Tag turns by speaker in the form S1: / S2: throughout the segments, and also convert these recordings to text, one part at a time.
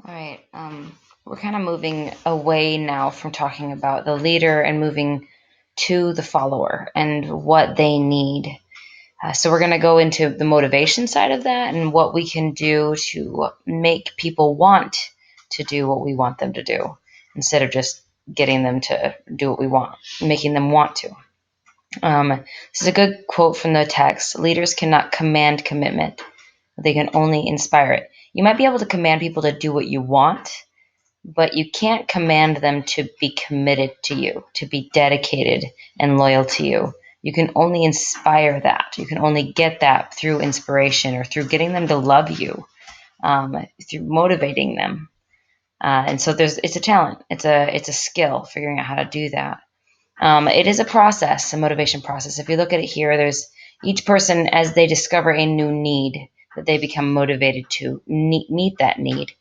S1: All right. We're kind of moving away now from talking about the leader and moving to the follower and what they need. So we're going to go into the motivation side of that and what we can do to make people want to do what we want them to do instead of just getting them to do what we want, making them want to. This is a good quote from the text. Leaders cannot command commitment. They can only inspire it. You might be able to command people to do what you want, but you can't command them to be committed to you, to be dedicated and loyal to you. You can only inspire that. You can only get that through inspiration or through getting them to love you, through motivating them. And so it's a talent. It's a skill figuring out how to do that. It is a process, a motivation process. If you look at it here, there's each person as they discover a new need that they become motivated to meet that need.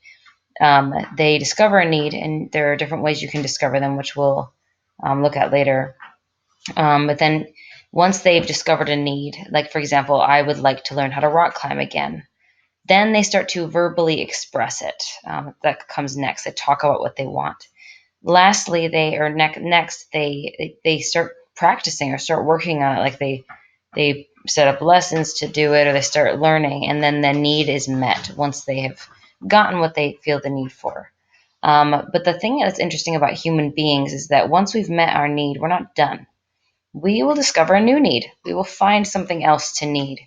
S1: They discover a need, and there are different ways you can discover them, which we'll look at later. But then once they've discovered a need, like for example, I would like to learn how to rock climb again, then they start to verbally express it. That comes next. They talk about what they want. Lastly, next they start practicing or start working on it. Like they set up lessons to do it, or they start learning, and then the need is met once they have gotten what they feel the need for. But the thing that's interesting about human beings is that once we've met our need, we're not done. We will discover a new need. We will find something else to need.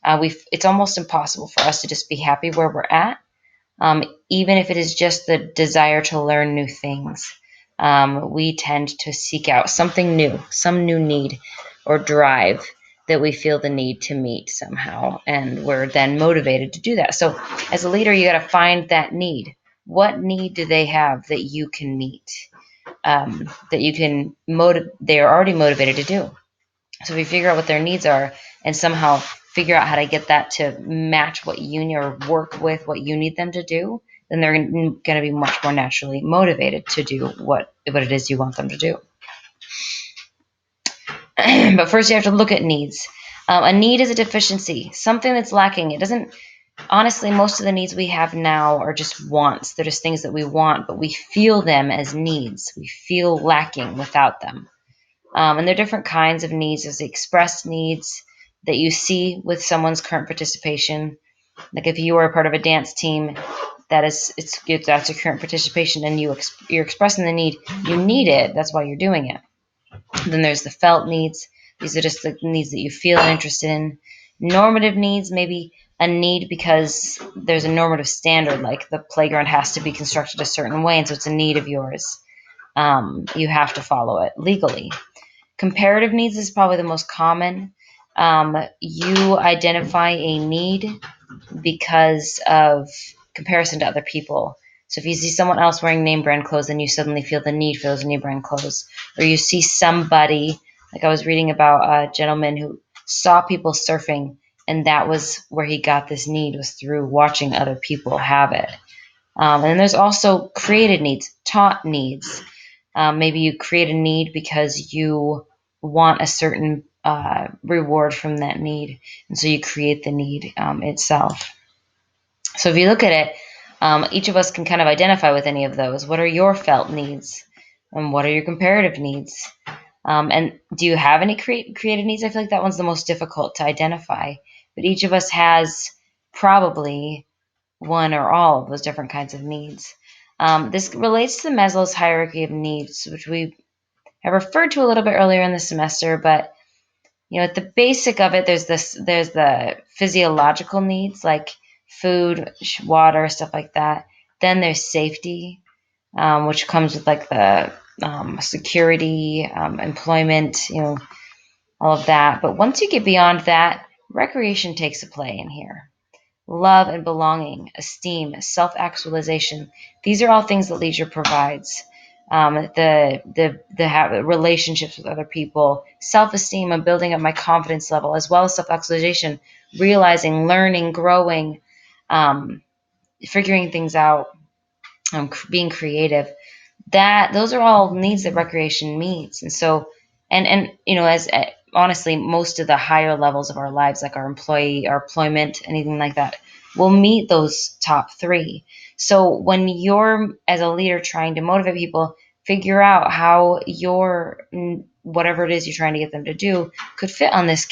S1: It's almost impossible for us to just be happy where we're at, even if it is just the desire to learn new things. We tend to seek out something new, some new need or drive that we feel the need to meet somehow, and we're then motivated to do that. So, as a leader, you got to find that need. What need do they have that you can meet? That you can they are already motivated to do. So if you figure out what their needs are and somehow figure out how to get that to match what you need or work with what you need them to do, then they're going to be much more naturally motivated to do what it is you want them to do. But first, you have to look at needs. A need is a deficiency, something that's lacking. It doesn't, honestly, most of the needs we have now are just wants. They're just things that we want, but we feel them as needs. We feel lacking without them. And there are different kinds of needs. There's the expressed needs that you see with someone's current participation. Like if you are a part of a dance team, that's a current participation, and you're expressing the need. You need it. That's why you're doing it. Then there's the felt needs. These are just the needs that you feel interested in. Normative needs, maybe a need because there's a normative standard, like the playground has to be constructed a certain way, and so it's a need of yours. You have to follow it legally. Comparative needs is probably the most common. You identify a need because of comparison to other people. So if you see someone else wearing name brand clothes, then you suddenly feel the need for those name brand clothes. Or you see somebody, like I was reading about a gentleman who saw people surfing, and that was where he got this need, was through watching other people have it. And then there's also created needs, taught needs. Maybe you create a need because you want a certain reward from that need, and so you create the need itself. So if you look at it, each of us can kind of identify with any of those. What are your felt needs, and what are your comparative needs? And do you have any creative needs? I feel like that one's the most difficult to identify, but each of us has probably one or all of those different kinds of needs. This relates to Maslow's hierarchy of needs, which we have referred to a little bit earlier in the semester, but at the basic of it, there's the physiological needs like food, water, stuff like that. Then there's safety, which comes with like the security, employment, all of that. But once you get beyond that, recreation takes a play in here. Love and belonging, esteem, self-actualization. These are all things that leisure provides. The relationships with other people, self-esteem and building up my confidence level, as well as self-actualization, realizing, learning, growing, figuring things out, being creative. Those are all needs that recreation meets. And so, and as honestly, most of the higher levels of our lives, like our employment, anything like that, will meet those top three. So when you're, as a leader, trying to motivate people, figure out how your whatever it is you're trying to get them to do could fit on this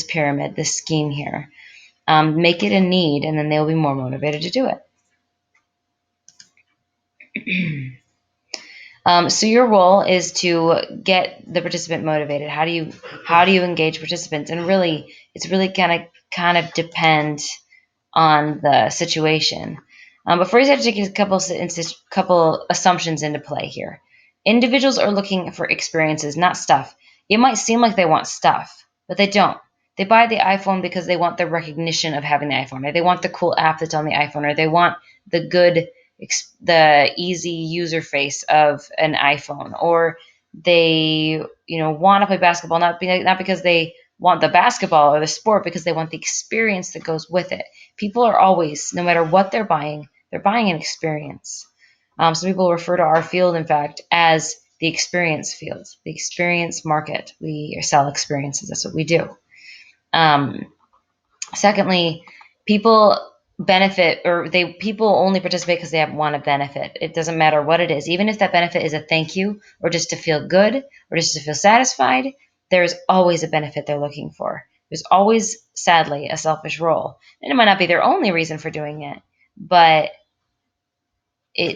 S1: pyramid, this scheme here. Make it a need, and then they'll be more motivated to do it. So your role is to get the participant motivated. How do you engage participants? And really, it's really kind of depend on the situation. But first, you have to take a couple assumptions into play here. Individuals are looking for experiences, not stuff. It might seem like they want stuff, but they don't. They buy the iPhone because they want the recognition of having the iPhone, or they want the cool app that's on the iPhone, or they want the the easy user face of an iPhone, or they want to play basketball not because they want the basketball or the sport, because they want the experience that goes with it. People are always, no matter what they're buying an experience. Some people refer to our field, in fact, as the experience field, the experience market. We sell experiences. That's what we do. Secondly, people benefit, or people only participate because they want a benefit. It doesn't matter what it is. Even if that benefit is a thank you, or just to feel good, or just to feel satisfied, there's always a benefit they're looking for. There's always, sadly, a selfish role. And it might not be their only reason for doing it, but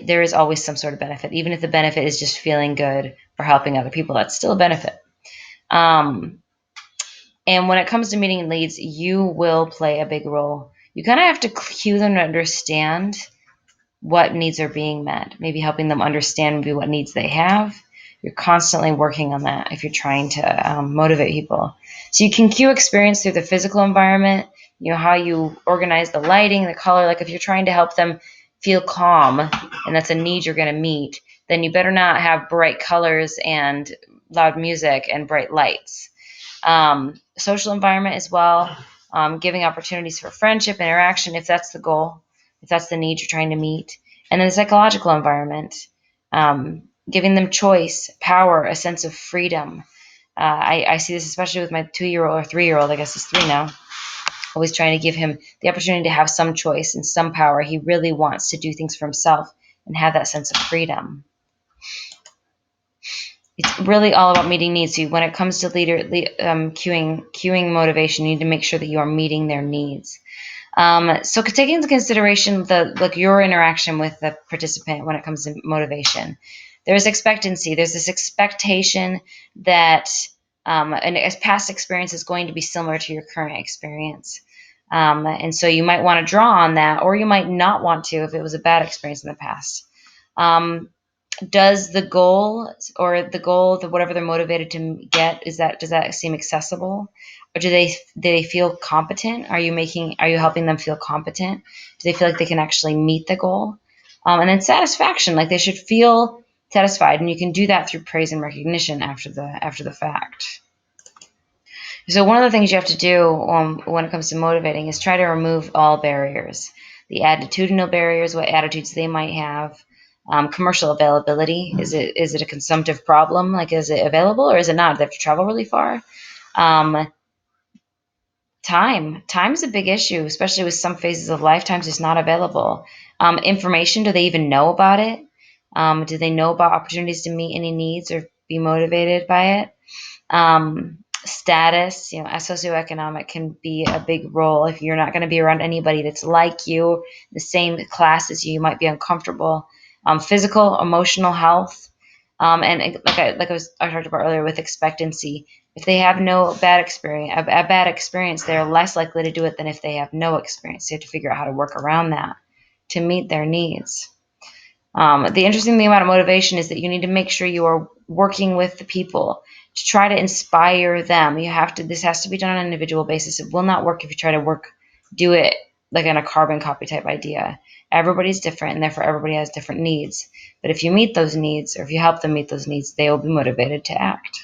S1: there is always some sort of benefit. Even if the benefit is just feeling good or helping other people, that's still a benefit. And when it comes to meeting leads, you will play a big role. You kind of have to cue them to understand what needs are being met, maybe helping them understand maybe what needs they have. You're constantly working on that if you're trying to motivate people. So you can cue experience through the physical environment, how you organize the lighting, the color. Like if you're trying to help them feel calm, and that's a need you're going to meet, then you better not have bright colors and loud music and bright lights. Social environment as well, giving opportunities for friendship, interaction, if that's the goal, if that's the need you're trying to meet. And then the psychological environment, giving them choice, power, a sense of freedom. I see this especially with my 2-year-old or 3-year-old, I guess it's 3 now. Always trying to give him the opportunity to have some choice and some power. He really wants to do things for himself and have that sense of freedom. It's really all about meeting needs. So when it comes to cueing motivation, you need to make sure that you are meeting their needs. So taking into consideration your interaction with the participant when it comes to motivation, there's expectancy. There's this expectation that as past experience is going to be similar to your current experience. And so you might want to draw on that, or you might not want to if it was a bad experience in the past. Does the goal that whatever they're motivated to get, does that seem accessible, or do they feel competent? Are you helping them feel competent? Do they feel like they can actually meet the goal? And then satisfaction, like they should feel satisfied, and you can do that through praise and recognition after the fact. So one of the things you have to do when it comes to motivating is try to remove all barriers, the attitudinal barriers, what attitudes they might have. Commercial availability, is it a consumptive problem? Like, is it available or is it not? Do they have to travel really far? Time's a big issue, especially with some phases of life. Time's just not available. Information, do they even know about it? Do they know about opportunities to meet any needs or be motivated by it? Status, socioeconomic can be a big role. If you're not going to be around anybody that's like you, the same class as you might be uncomfortable. Physical, emotional health, and I talked about earlier with expectancy. If they have a bad experience, they're less likely to do it than if they have no experience. So you have to figure out how to work around that to meet their needs. The interesting thing about motivation is that you need to make sure you are working with the people to try to inspire them. This has to be done on an individual basis. It will not work if you try to do it like in a carbon copy type idea. Everybody's different, and therefore everybody has different needs. But if you meet those needs, or if you help them meet those needs, they will be motivated to act.